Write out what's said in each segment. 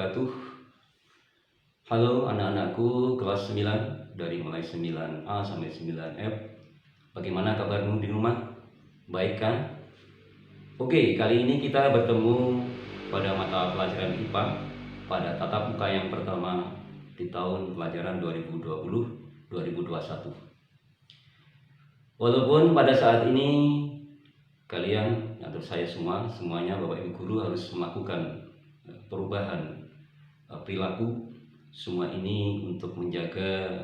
wabarakatuh. Halo anak-anakku kelas 9 dari mulai 9A sampai 9F. Bagaimana kabarmu di rumah? Baik kan? Oke, kali ini kita bertemu pada mata pelajaran IPA pada tatap muka yang pertama di tahun pelajaran 2020-2021. Walaupun pada saat ini kalian atau saya semuanya Bapak Ibu guru harus melakukan perubahan perilaku, semua ini untuk menjaga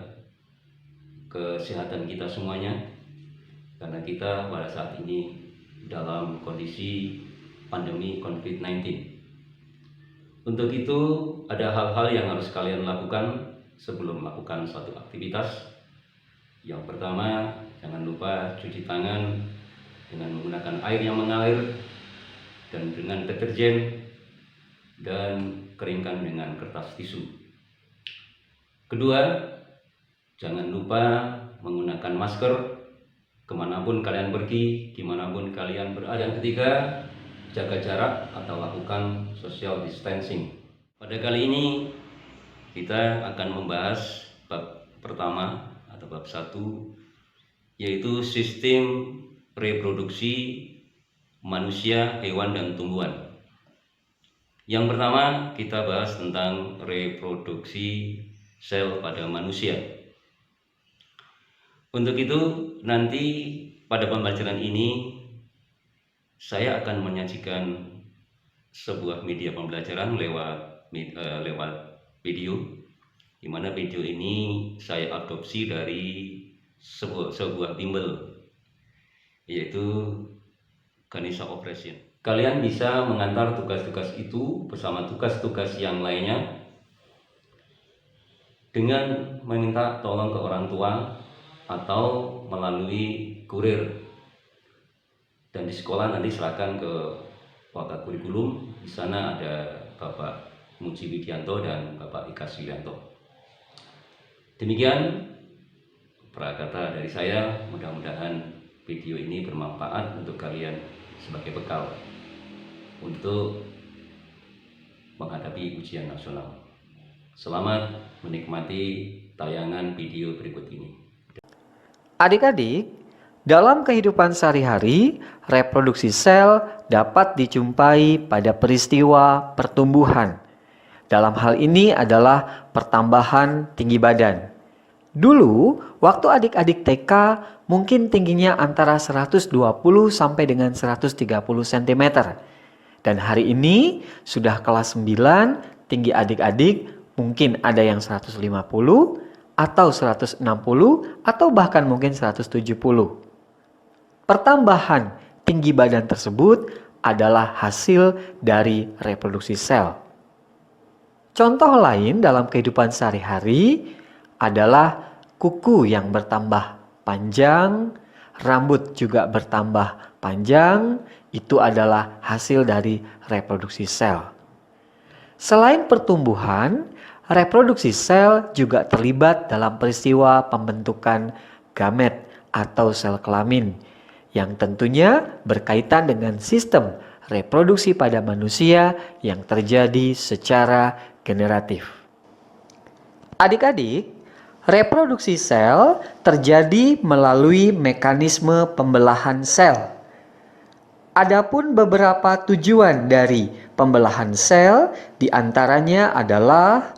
kesehatan kita semuanya, karena kita pada saat ini dalam kondisi pandemi COVID-19. Untuk itu ada hal-hal yang harus kalian lakukan sebelum melakukan suatu aktivitas. Yang pertama, jangan lupa cuci tangan dengan menggunakan air yang mengalir dan dengan deterjen, dan keringkan dengan kertas tisu. Kedua, jangan lupa menggunakan masker kemanapun kalian pergi, dimanapun kalian berada. Yang ketiga, jaga jarak atau lakukan social distancing. Pada kali ini kita akan membahas bab pertama atau bab 1, yaitu sistem reproduksi manusia, hewan, dan tumbuhan. Yang pertama kita bahas tentang reproduksi sel pada manusia. Untuk itu nanti pada pembelajaran ini saya akan menyajikan sebuah media pembelajaran lewat video, di mana video ini saya adopsi dari sebuah bimbel, yaitu Ganesha Operation. Kalian bisa mengantar tugas-tugas itu bersama tugas-tugas yang lainnya dengan meminta tolong ke orang tua atau melalui kurir. Dan di sekolah nanti silakan ke Wakakurikulum. Di sana ada Bapak Muji Widianto dan Bapak Ika Suyanto. Demikian prakata dari saya. Mudah-mudahan video ini bermanfaat untuk kalian sebagai bekal untuk menghadapi ujian nasional. Selamat menikmati tayangan video berikut ini. Adik-adik, dalam kehidupan sehari-hari, reproduksi sel dapat dijumpai pada peristiwa pertumbuhan. Dalam hal ini adalah pertambahan tinggi badan. Dulu, waktu adik-adik TK mungkin tingginya antara 120 sampai dengan 130 cm. Dan hari ini sudah kelas 9, tinggi adik-adik mungkin ada yang 150 atau 160 atau bahkan mungkin 170. Pertambahan tinggi badan tersebut adalah hasil dari reproduksi sel. Contoh lain dalam kehidupan sehari-hari adalah kuku yang bertambah panjang, rambut juga bertambah panjang. Itu adalah hasil dari reproduksi sel. Selain pertumbuhan, reproduksi sel juga terlibat dalam peristiwa pembentukan gamet atau sel kelamin, yang tentunya berkaitan dengan sistem reproduksi pada manusia yang terjadi secara generatif. Adik-adik, reproduksi sel terjadi melalui mekanisme pembelahan sel. Adapun beberapa tujuan dari pembelahan sel diantaranya adalah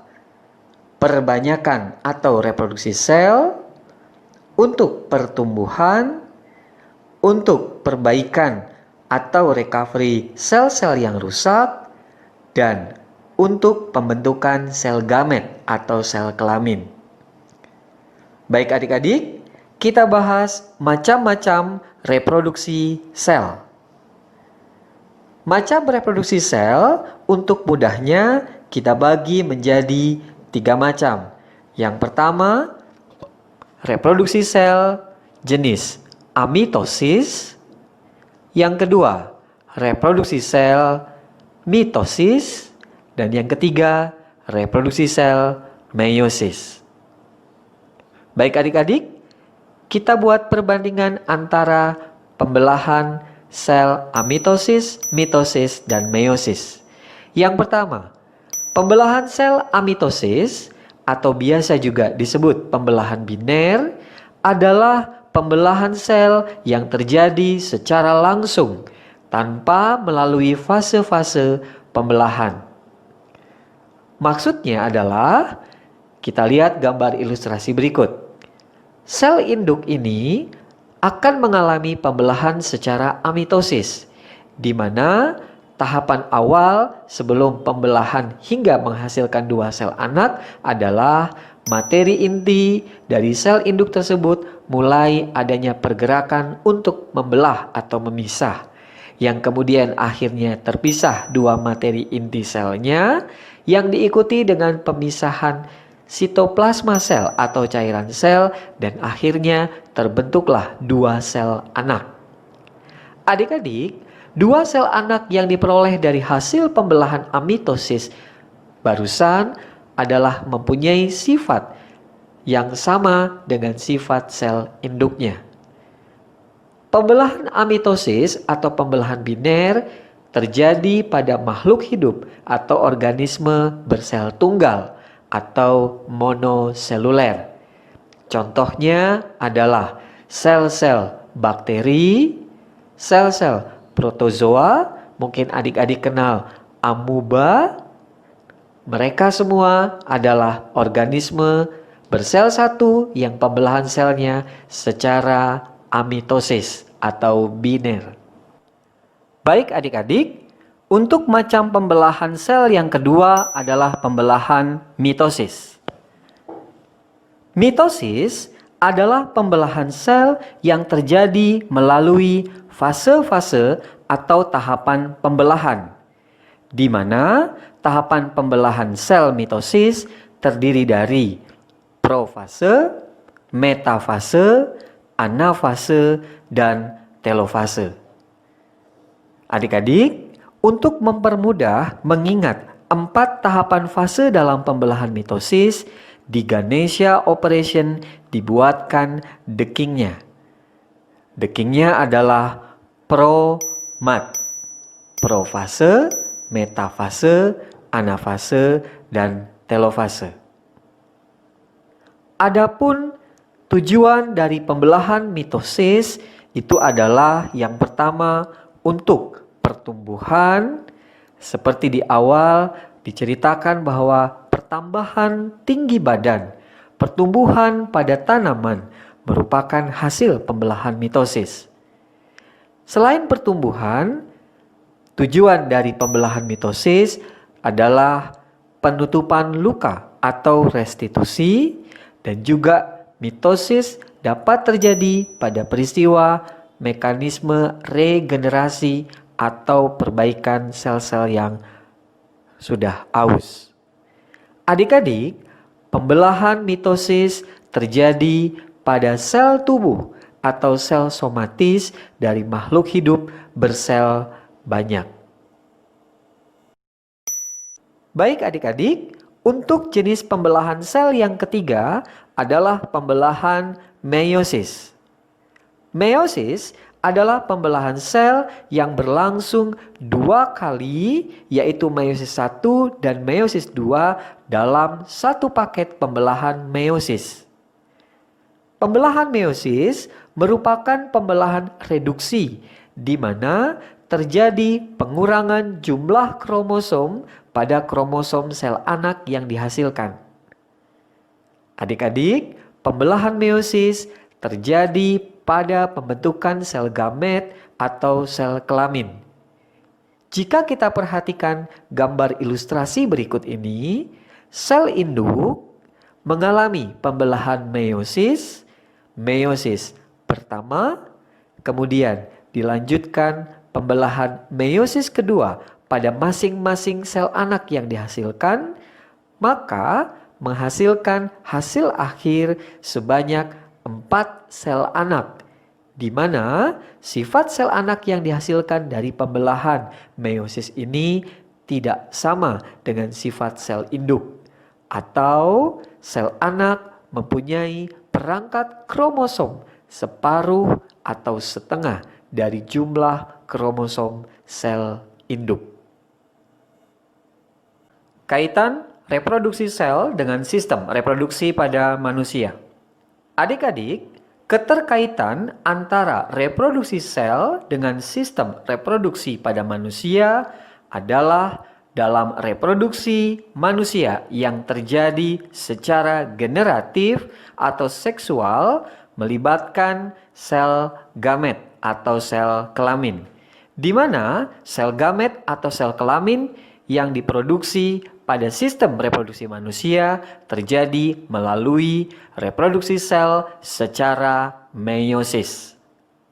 perbanyakan atau reproduksi sel, untuk pertumbuhan, untuk perbaikan atau recovery sel-sel yang rusak, dan untuk pembentukan sel gamet atau sel kelamin. Baik adik-adik, kita bahas macam-macam reproduksi sel. Macam reproduksi sel untuk mudahnya kita bagi menjadi 3 macam. Yang pertama, reproduksi sel jenis amitosis. Yang kedua, reproduksi sel mitosis. Dan yang ketiga, reproduksi sel meiosis. Baik adik-adik, kita buat perbandingan antara pembelahan sel amitosis, mitosis, dan meiosis. Yang pertama, Pembelahan sel amitosis atau biasa juga disebut pembelahan biner adalah pembelahan sel yang terjadi secara langsung tanpa melalui fase-fase pembelahan. Maksudnya adalah, kita lihat gambar ilustrasi berikut. Sel induk ini akan mengalami pembelahan secara amitosis, di mana tahapan awal sebelum pembelahan hingga menghasilkan dua sel anak adalah materi inti dari sel induk tersebut mulai adanya pergerakan untuk membelah atau memisah, yang kemudian akhirnya terpisah dua materi inti selnya, yang diikuti dengan pemisahan sitoplasma sel atau cairan sel, dan akhirnya terbentuklah dua sel anak. Adik-adik, dua sel anak yang diperoleh dari hasil pembelahan amitosis barusan adalah mempunyai sifat yang sama dengan sifat sel induknya. Pembelahan amitosis atau pembelahan biner terjadi pada makhluk hidup atau organisme bersel tunggal atau monoseluler. Contohnya adalah sel-sel bakteri, sel-sel protozoa, mungkin adik-adik kenal amuba. Mereka semua adalah organisme bersel satu yang pembelahan selnya secara amitosis atau biner. Baik adik-adik, untuk macam pembelahan sel yang kedua adalah pembelahan mitosis. Mitosis adalah pembelahan sel yang terjadi melalui fase-fase atau tahapan pembelahan, di mana tahapan pembelahan sel mitosis terdiri dari profase, metafase, anafase, dan telofase. Adik-adik, untuk mempermudah mengingat 4 tahapan fase dalam pembelahan mitosis, di Ganesha Operation dibuatkan dekingnya. Dekingnya adalah PROMAT, profase, metafase, anafase, dan telofase. Adapun tujuan dari pembelahan mitosis itu adalah yang pertama untuk pertumbuhan. Seperti di awal diceritakan bahwa pertambahan tinggi badan, pertumbuhan pada tanaman merupakan hasil pembelahan mitosis. Selain pertumbuhan, tujuan dari pembelahan mitosis adalah penutupan luka atau restitusi, dan juga mitosis dapat terjadi pada peristiwa mekanisme regenerasi atau perbaikan sel-sel yang sudah aus. Adik-adik, pembelahan mitosis terjadi pada sel tubuh atau sel somatis dari makhluk hidup bersel banyak. Baik adik-adik, untuk jenis pembelahan sel yang ketiga adalah pembelahan meiosis. Meiosis adalah pembelahan sel yang berlangsung 2 kali, yaitu meiosis 1 dan meiosis 2 dalam satu paket pembelahan meiosis. Pembelahan meiosis merupakan pembelahan reduksi, di mana terjadi pengurangan jumlah kromosom pada kromosom sel anak yang dihasilkan. Adik-adik, pembelahan meiosis terjadi pada pembentukan sel gamet atau sel kelamin. Jika kita perhatikan gambar ilustrasi berikut ini, sel induk mengalami pembelahan meiosis, meiosis pertama, kemudian dilanjutkan pembelahan meiosis kedua pada masing-masing sel anak yang dihasilkan, maka menghasilkan hasil akhir sebanyak 4 sel anak, di mana sifat sel anak yang dihasilkan dari pembelahan meiosis ini tidak sama dengan sifat sel induk, atau sel anak mempunyai perangkat kromosom separuh atau setengah dari jumlah kromosom sel induk. Kaitan reproduksi sel dengan sistem reproduksi pada manusia. Adik-adik, keterkaitan antara reproduksi sel dengan sistem reproduksi pada manusia adalah dalam reproduksi manusia yang terjadi secara generatif atau seksual melibatkan sel gamet atau sel kelamin, di mana sel gamet atau sel kelamin yang diproduksi pada sistem reproduksi manusia terjadi melalui reproduksi sel secara meiosis.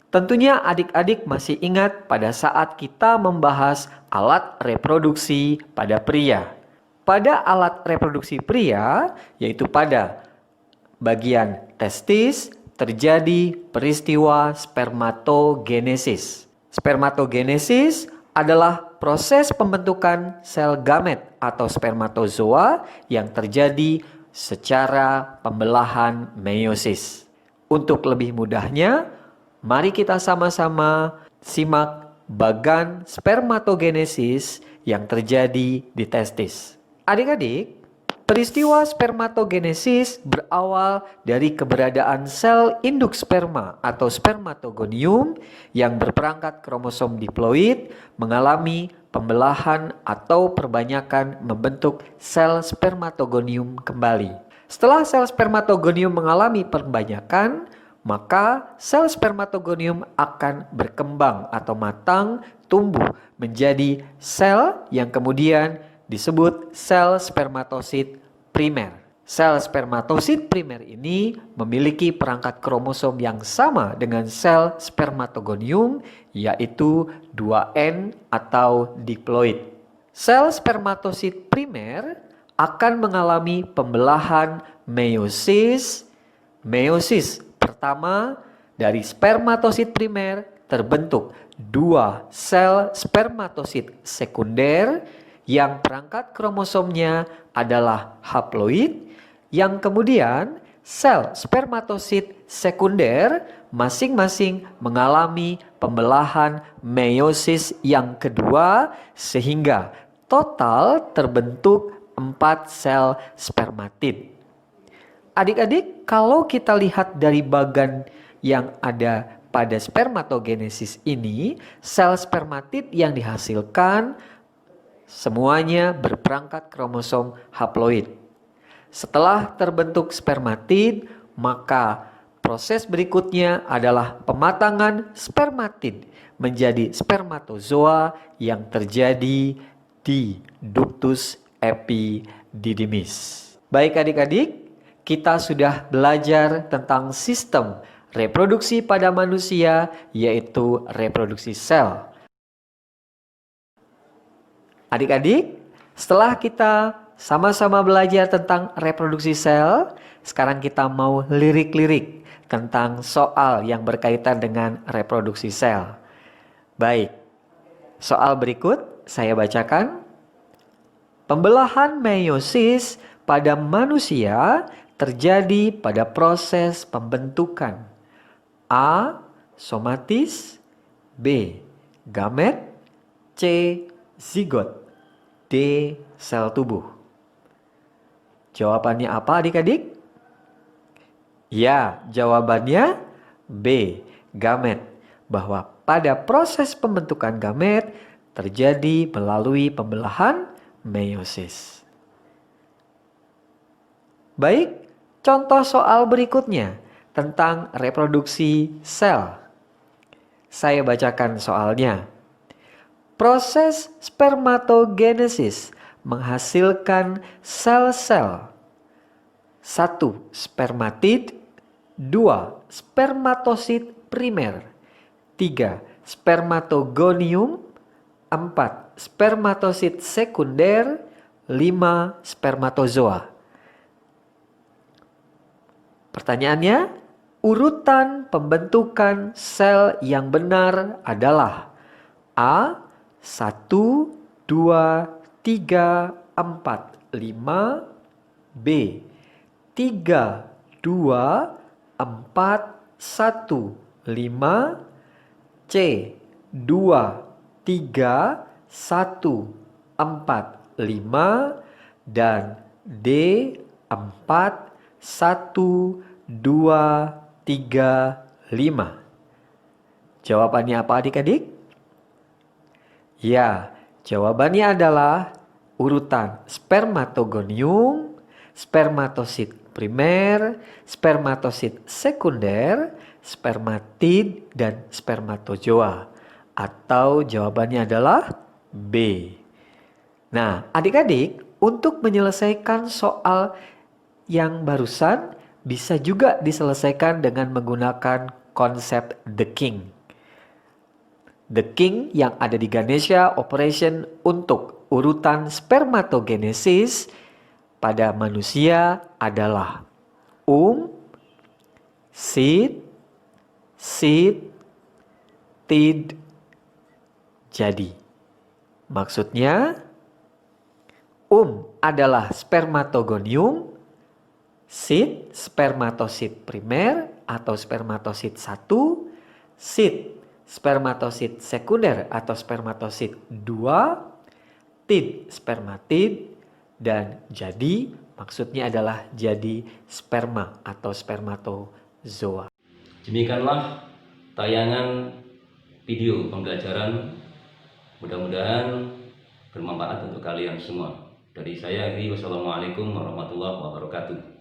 Tentunya adik-adik masih ingat pada saat kita membahas alat reproduksi pada pria. Pada alat reproduksi pria, yaitu pada bagian testis, terjadi peristiwa spermatogenesis. Spermatogenesis adalah proses pembentukan sel gamet atau spermatozoa yang terjadi secara pembelahan meiosis. Untuk lebih mudahnya, mari kita sama-sama simak bagan spermatogenesis yang terjadi di testis. Adik-adik, peristiwa spermatogenesis berawal dari keberadaan sel induk sperma atau spermatogonium yang berperangkat kromosom diploid mengalami pembelahan atau perbanyakan membentuk sel spermatogonium kembali. Setelah sel spermatogonium mengalami perbanyakan, maka sel spermatogonium akan berkembang atau matang, tumbuh menjadi sel yang kemudian disebut sel spermatosit primer. Sel spermatosit primer ini memiliki perangkat kromosom yang sama dengan sel spermatogonium, yaitu 2N atau diploid. Sel spermatosit primer akan mengalami pembelahan meiosis. Meiosis pertama, dari spermatosit primer terbentuk 2 sel spermatosit sekunder yang perangkat kromosomnya adalah haploid, yang kemudian sel spermatosit sekunder masing-masing mengalami pembelahan meiosis yang kedua sehingga total terbentuk 4 sel spermatid. Adik-adik, kalau kita lihat dari bagan yang ada pada spermatogenesis ini, sel spermatid yang dihasilkan semuanya berperangkat kromosom haploid. Setelah terbentuk spermatid, maka proses berikutnya adalah pematangan spermatid menjadi spermatozoa yang terjadi di ductus epididymis. Baik adik-adik, kita sudah belajar tentang sistem reproduksi pada manusia, yaitu reproduksi sel. Adik-adik, setelah kita sama-sama belajar tentang reproduksi sel, sekarang kita mau lirik-lirik tentang soal yang berkaitan dengan reproduksi sel. Baik, soal berikut saya bacakan. Pembelahan meiosis pada manusia terjadi pada proses pembentukan A. Somatis, B. Gamet, C. Zigot, D. Sel tubuh. Jawabannya apa adik-adik? Ya, jawabannya B. Gamet. Bahwa pada proses pembentukan gamet terjadi melalui pembelahan meiosis. Baik, contoh soal berikutnya tentang reproduksi sel. Saya bacakan soalnya. Proses spermatogenesis menghasilkan sel-sel 1. Spermatid, 2. Spermatosit primer, 3. Spermatogonium, 4. Spermatosit sekunder, 5. Spermatozoa. Pertanyaannya, urutan pembentukan sel yang benar adalah A. 1, 2, 3, 4, 5, B. 3, 2, 4, 1, 5, C. 2, 3, 1, 4, 5, dan D 4, 1, 2, 3, 5. Jawabannya apa adik-adik? Ya, jawabannya adalah urutan spermatogonium, spermatosit primer, spermatosit sekunder, spermatid, dan spermatozoa. Atau jawabannya adalah B. Nah, adik-adik, untuk menyelesaikan soal yang barusan bisa juga diselesaikan dengan menggunakan konsep The King. The King yang ada di Ganesha Operation untuk urutan spermatogenesis pada manusia adalah seed, tid, jadi. Maksudnya, adalah spermatogonium, seed spermatosit primer atau spermatosit 1, seed spermatosit sekunder atau spermatosit 2, tid spermatid, dan jadi maksudnya adalah jadi sperma atau spermatozoa. Demikianlah tayangan video pembelajaran, mudah-mudahan bermanfaat untuk kalian semua. Dari saya, wassalamualaikum warahmatullahi wabarakatuh.